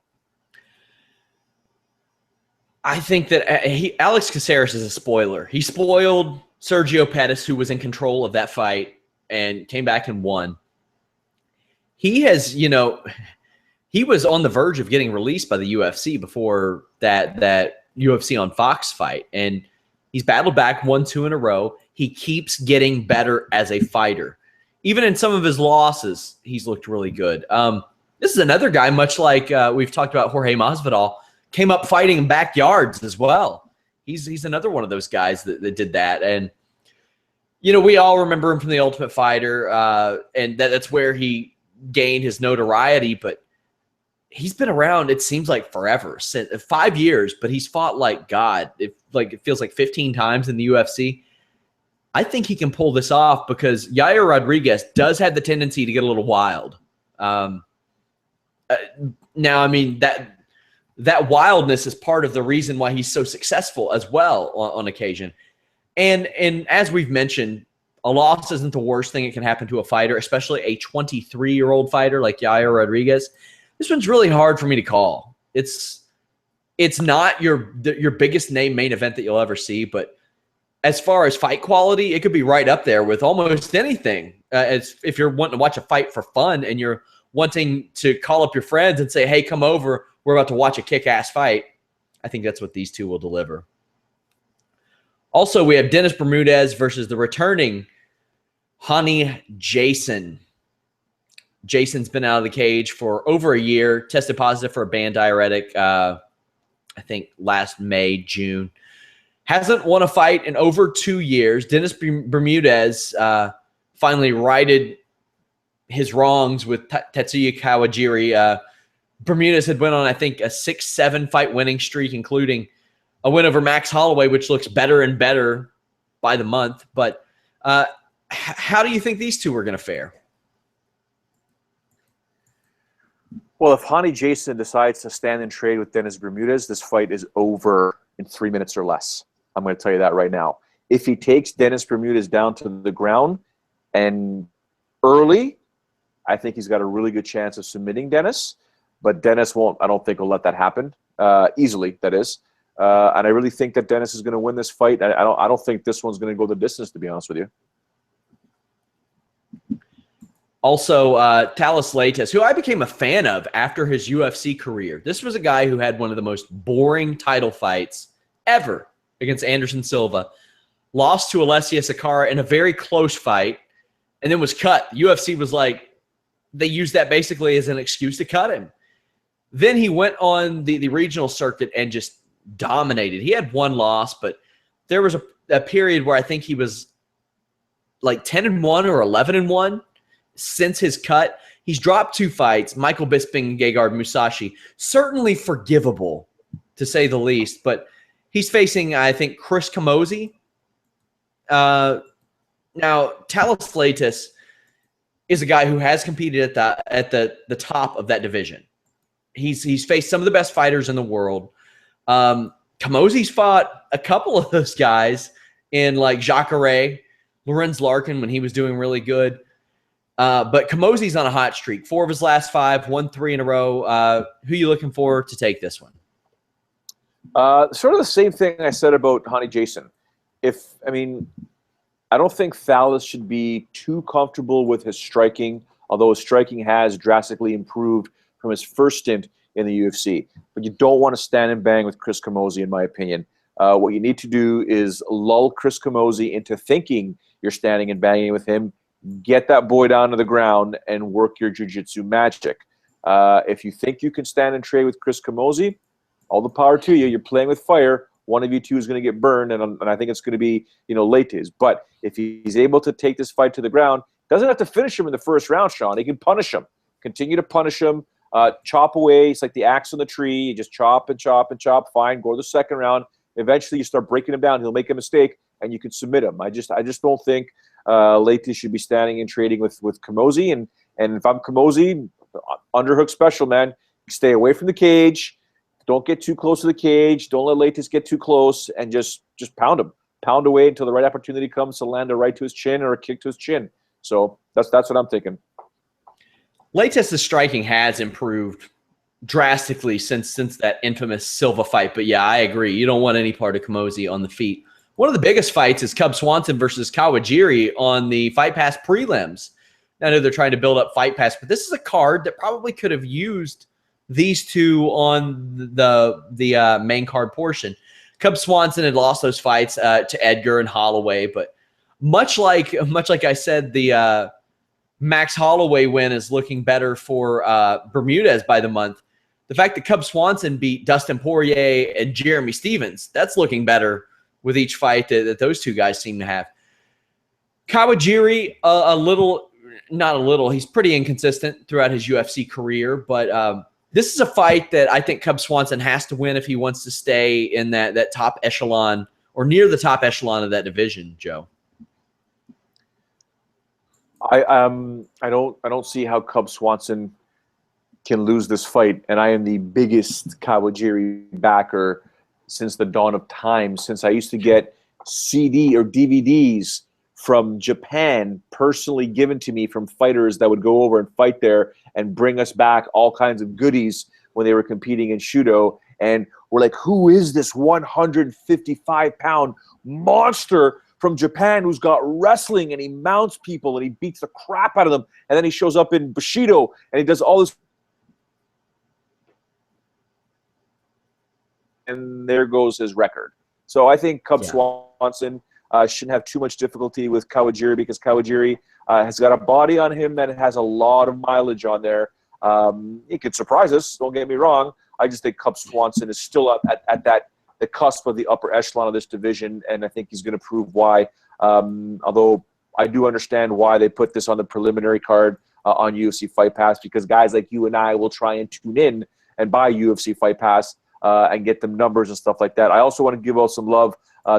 I think that Alex Caceres is a spoiler. He spoiled Sergio Pettis, who was in control of that fight, and came back and won. He has, he was on the verge of getting released by the UFC before that UFC on Fox fight, and he's battled back 1-2 in a row. He keeps getting better as a fighter. Even in some of his losses, he's looked really good. This is another guy, much like we've talked about Jorge Masvidal, came up fighting in backyards as well. He's another one of those guys that did that. And, we all remember him from The Ultimate Fighter, and that's where he gained his notoriety. But he's been around, it seems like forever, since 5 years, but he's fought like God. It feels like 15 times in the UFC. I think he can pull this off because Yair Rodriguez does have the tendency to get a little wild. Now, I mean, that wildness is part of the reason why he's so successful as well on occasion. And as we've mentioned, a loss isn't the worst thing that can happen to a fighter, especially a 23-year-old fighter like Yair Rodriguez. This one's really hard for me to call. It's not your biggest name main event that you'll ever see, but as far as fight quality, it could be right up there with almost anything. As if you're wanting to watch a fight for fun and you're wanting to call up your friends and say, hey, come over, we're about to watch a kick-ass fight. I think that's what these two will deliver. Also, we have Dennis Bermudez versus the returning Hani Jason. Jason's been out of the cage for over a year, tested positive for a banned diuretic, I think last May, June. Hasn't won a fight in over 2 years. Dennis Bermudez finally righted his wrongs with Tetsuya Kawajiri. Bermudez had went on, I think, a 6-7 fight winning streak, including a win over Max Holloway, which looks better and better by the month. But how do you think these two are going to fare? Well, if Hani Jason decides to stand and trade with Dennis Bermudez, this fight is over in 3 minutes or less. I'm going to tell you that right now. If he takes Dennis Bermudez down to the ground and early, I think he's got a really good chance of submitting Dennis. But Dennis won't, I don't think, will let that happen easily, that is. And I really think that Dennis is going to win this fight. I don't think this one's going to go the distance, to be honest with you. Also, Talis Leites, who I became a fan of after his UFC career. This was a guy who had one of the most boring title fights ever against Anderson Silva. Lost to Alessia Sakara in a very close fight, and then was cut. The UFC was like, they used that basically as an excuse to cut him. Then he went on the regional circuit and just dominated. He had one loss, but there was a period where I think he was like 10-1 or 11-1 since his cut. He's dropped 2 fights, Michael Bisping and Gegard Musashi. Certainly forgivable, to say the least, but He's facing, I think, Chris Camozzi. Now, Talis Fleitas is a guy who has competed at the top of that division. He's faced some of the best fighters in the world. Camozzi's fought a couple of those guys in like Jacare, Lorenz Larkin when he was doing really good. But Camozzi's on a hot streak. 4 of his last 5, won 3 in a row. Who are you looking for to take this one? Sort of the same thing I said about Honey Jason. I don't think Thalis should be too comfortable with his striking, although his striking has drastically improved from his first stint in the UFC. But you don't want to stand and bang with Chris Camozzi, in my opinion. What you need to do is lull Chris Camozzi into thinking you're standing and banging with him, get that boy down to the ground, and work your jiu-jitsu magic. If you think you can stand and trade with Chris Camozzi, all the power to you. You're playing with fire. One of you two is going to get burned, and I think it's going to be, Leites. But if he's able to take this fight to the ground, doesn't have to finish him in the first round, Sean. He can punish him. Continue to punish him. Chop away. It's like the axe on the tree. You just chop and chop and chop. Fine. Go to the second round. Eventually, you start breaking him down. He'll make a mistake, and you can submit him. I just don't think Leites should be standing and trading with Camozzi. And if I'm Camozzi, underhook special, man. Stay away from the cage. Don't get too close to the cage. Don't let Leites get too close, and just pound him. Pound away until the right opportunity comes to land a right to his chin or a kick to his chin. So that's what I'm thinking. Leites' striking has improved drastically since that infamous Silva fight. But yeah, I agree. You don't want any part of Camozzi on the feet. One of the biggest fights is Cub Swanson versus Kawajiri on the Fight Pass prelims. I know they're trying to build up Fight Pass, but this is a card that probably could have used these two on the main card portion. Cub Swanson had lost those fights to Edgar and Holloway, but much like I said, the Max Holloway win is looking better for Bermudez by the month. The fact that Cub Swanson beat Dustin Poirier and Jeremy Stevens, that's looking better with each fight that those two guys seem to have. Kawajiri, he's pretty inconsistent throughout his UFC career, but this is a fight that I think Cub Swanson has to win if he wants to stay in that top echelon or near the top echelon of that division, Joe. I don't see how Cub Swanson can lose this fight, and I am the biggest Kawajiri backer since the dawn of time. Since I used to get CD or DVDs from Japan personally given to me from fighters that would go over and fight there and bring us back all kinds of goodies when they were competing in Shudo. And we're like, who is this 155-pound monster from Japan who's got wrestling and he mounts people and he beats the crap out of them? And then he shows up in Bushido and he does all this. And there goes his record. So I think Cub Swanson shouldn't have too much difficulty with Kawajiri because Kawajiri has got a body on him that has a lot of mileage on there. He could surprise us, don't get me wrong. I just think Cub Swanson is still up at the cusp of the upper echelon of this division, and I think he's going to prove why. Although I do understand why they put this on the preliminary card on UFC Fight Pass, because guys like you and I will try and tune in and buy UFC Fight Pass and get them numbers and stuff like that. I also want to give out some love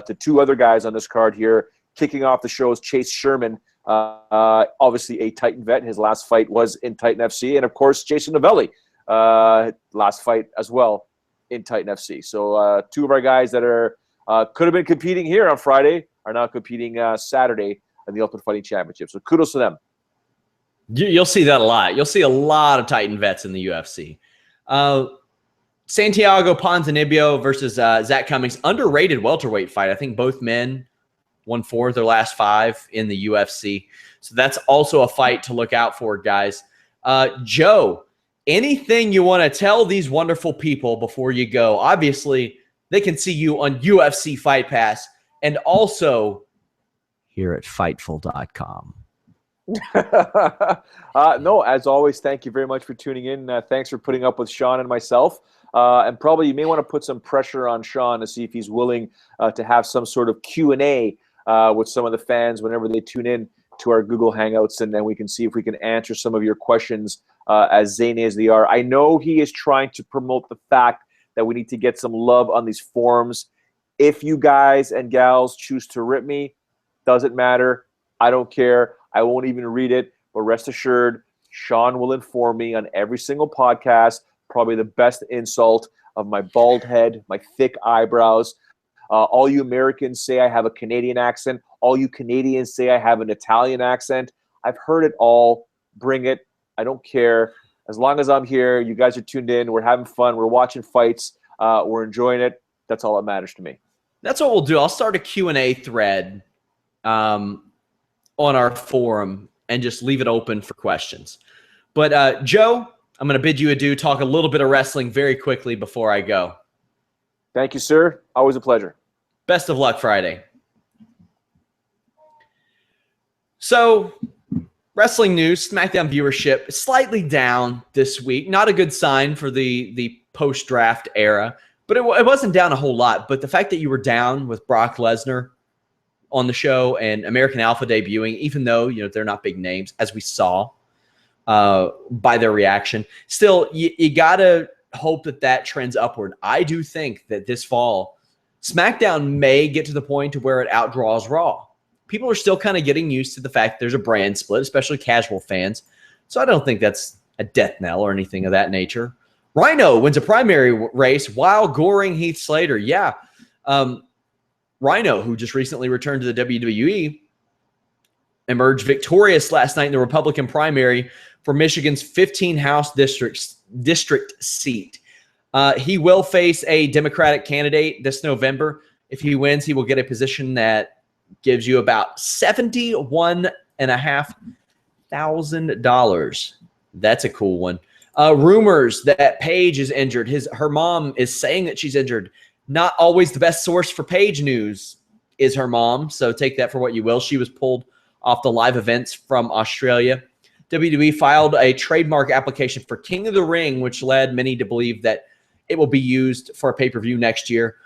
to 2 other guys on this card here. Kicking off the show is Chase Sherman, obviously a Titan vet. His last fight was in Titan FC. And, of course, Jason Novelli, last fight as well in Titan FC. So 2 of our guys that could have been competing here on Friday are now competing Saturday in the Ultimate Fighting Championship. So kudos to them. You'll see that a lot. You'll see a lot of Titan vets in the UFC. Santiago Ponzinibbio versus Zach Cummings, underrated welterweight fight. I think both men won 4 of their last 5 in the UFC. So that's also a fight to look out for, guys. Joe, anything you want to tell these wonderful people before you go? Obviously, they can see you on UFC Fight Pass and also here at Fightful.com. No, as always, thank you very much for tuning in. Thanks for putting up with Sean and myself. And probably you may want to put some pressure on Sean to see if he's willing to have some sort of Q&A with some of the fans whenever they tune in to our Google Hangouts, and then we can see if we can answer some of your questions as zany as they are. I know he is trying to promote the fact that we need to get some love on these forums. If you guys and gals choose to rip me, doesn't matter. I don't care. I won't even read it. But rest assured, Sean will inform me on every single podcast, probably the best insult of my bald head, my thick eyebrows. All you Americans say I have a Canadian accent. All you Canadians say I have an Italian accent. I've heard it all. Bring it. I don't care. As long as I'm here, you guys are tuned in. We're having fun. We're watching fights. We're enjoying it. That's all that matters to me. That's what we'll do. I'll start a Q&A thread on our forum and just leave it open for questions. But Joe, I'm going to bid you adieu, talk a little bit of wrestling very quickly before I go. Thank you, sir. Always a pleasure. Best of luck Friday. So, wrestling news, SmackDown viewership slightly down this week. Not a good sign for the post-draft era, but it wasn't down a whole lot. But the fact that you were down with Brock Lesnar on the show and American Alpha debuting, even though they're not big names, as we saw by their reaction, still you gotta hope that trends upward. I do think that this fall, SmackDown may get to the point to where it outdraws Raw. People are still kind of getting used to the fact there's a brand split, especially casual fans. So I don't think that's a death knell or anything of that nature. Rhino wins a primary race while goring Heath Slater. Yeah. Rhino, who just recently returned to the WWE, emerged victorious last night in the Republican primary for Michigan's 15 House district seat. He will face a Democratic candidate this November. If he wins, he will get a position that gives you about $71,500. That's a cool one. Rumors that Paige is injured. Her mom is saying that she's injured. Not always the best source for Paige news is her mom, so take that for what you will. She was pulled off the live events from Australia. WWE filed a trademark application for King of the Ring, which led many to believe that it will be used for a pay-per-view next year.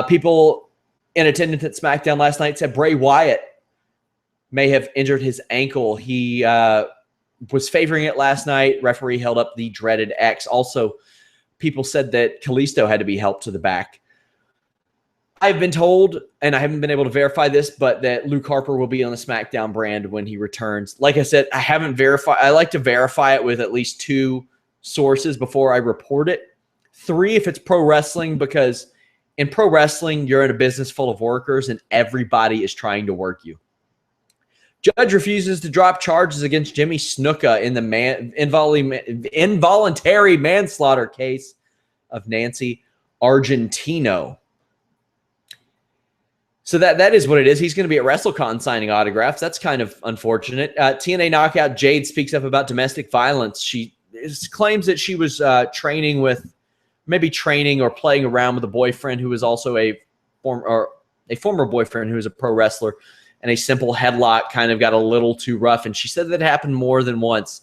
People in attendance at SmackDown last night said Bray Wyatt may have injured his ankle. He was favoring it last night. Referee held up the dreaded X. Also, people said that Kalisto had to be helped to the back. I've been told, and I haven't been able to verify this, but that Luke Harper will be on the SmackDown brand when he returns. Like I said, I haven't verified. I like to verify it with at least 2 sources before I report it. 3 if it's pro wrestling, because in pro wrestling, you're in a business full of workers and everybody is trying to work you. Judge refuses to drop charges against Jimmy Snuka in the involuntary manslaughter case of Nancy Argentino. So that is what it is. He's going to be at WrestleCon signing autographs. That's kind of unfortunate. TNA Knockout Jade speaks up about domestic violence. She claims that she was training or playing around with a boyfriend who was also a former boyfriend who was a pro wrestler, and a simple headlock kind of got a little too rough. And she said that happened more than once.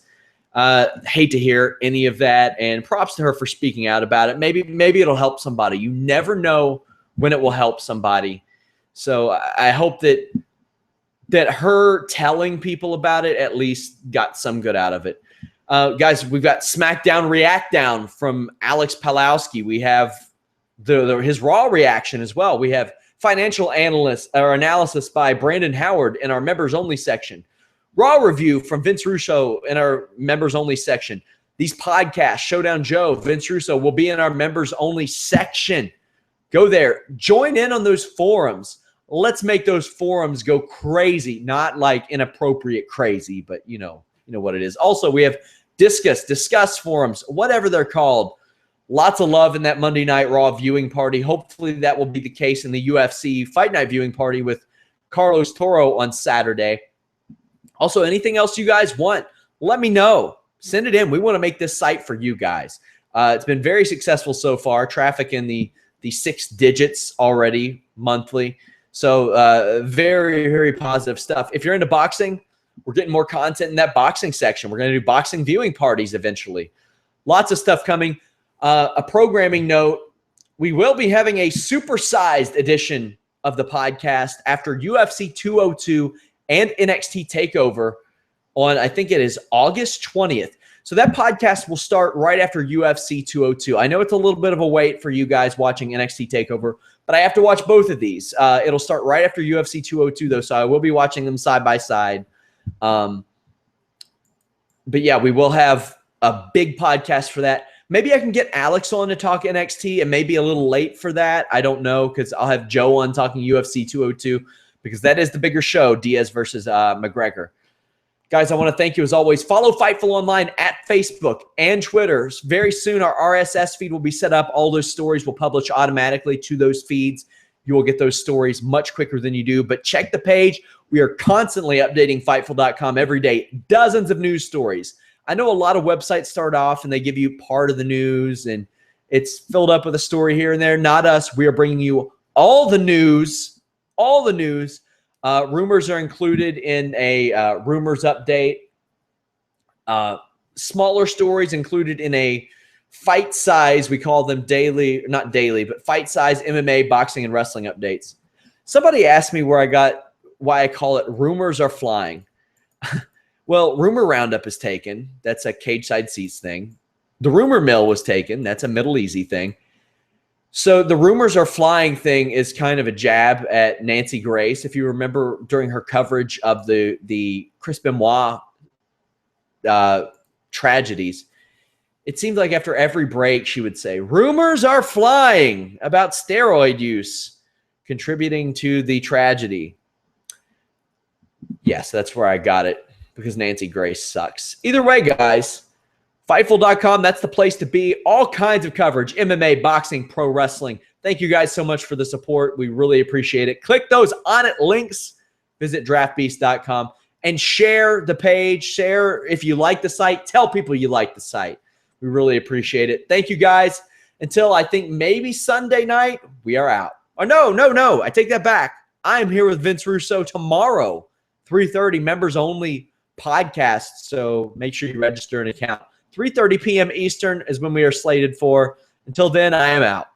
Hate to hear any of that, and props to her for speaking out about it. Maybe it'll help somebody. You never know when it will help somebody. So I hope that her telling people about it at least got some good out of it. Guys, we've got SmackDown React Down from Alex Palowski. We have his Raw reaction as well. We have financial analysis by Brandon Howard in our members only section. Raw review from Vince Russo in our members only section. These podcasts, Showdown Joe, Vince Russo, will be in our members only section. Go there. Join in on those forums. Let's make those forums go crazy, not like inappropriate crazy, but you know what it is. Also, we have discuss forums, whatever they're called. Lots of love in that Monday Night Raw viewing party. Hopefully that will be the case in the UFC Fight Night viewing party with Carlos Toro on Saturday. Also, anything else you guys want, let me know. Send it in. We want to make this site for you guys. It's been very successful so far. Traffic in the 6 digits already monthly. So very, very positive stuff. If you're into boxing, we're getting more content in that boxing section. We're going to do boxing viewing parties eventually. Lots of stuff coming. A programming note, we will be having a supersized edition of the podcast after UFC 202 and NXT TakeOver on, I think it is August 20th. So that podcast will start right after UFC 202. I know it's a little bit of a wait for you guys watching NXT TakeOver, but I have to watch both of these. It'll start right after UFC 202, though, so I will be watching them side by side. But yeah, we will have a big podcast for that. Maybe I can get Alex on to talk NXT, and maybe a little late for that. I don't know, because I'll have Joe on talking UFC 202, because that is the bigger show, Diaz versus McGregor. Guys, I want to thank you as always. Follow Fightful Online at Facebook and Twitter. Very soon, our RSS feed will be set up. All those stories will publish automatically to those feeds. You will get those stories much quicker than you do. But check the page. We are constantly updating Fightful.com every day. Dozens of news stories. I know a lot of websites start off and they give you part of the news, and it's filled up with a story here and there. Not us. We are bringing you all the news. All the news. Rumors are included in a rumors update. Smaller stories included in a fight size. We call them daily, not daily, but fight size MMA, boxing, and wrestling updates. Somebody asked me why I call it rumors are flying. Well, Rumor Roundup is taken. That's a Cage Side Seats thing. The Rumor Mill was taken. That's a Middle Easy thing. So the rumors are flying thing is kind of a jab at Nancy Grace. If you remember during her coverage of the Chris Benoit tragedies, it seemed like after every break she would say, rumors are flying about steroid use contributing to the tragedy. Yes, that's where I got it, because Nancy Grace sucks. Either way, guys, Fightful.com, that's the place to be. All kinds of coverage, MMA, boxing, pro wrestling. Thank you guys so much for the support. We really appreciate it. Click those on it links. Visit draftbeast.com and share the page. Share if you like the site. Tell people you like the site. We really appreciate it. Thank you guys. Until I think maybe Sunday night, we are out. Oh, no. I take that back. I am here with Vince Russo tomorrow, 3:30, members only podcast. So make sure you register an account. 3:30 p.m. Eastern is when we are slated for. Until then, I am out.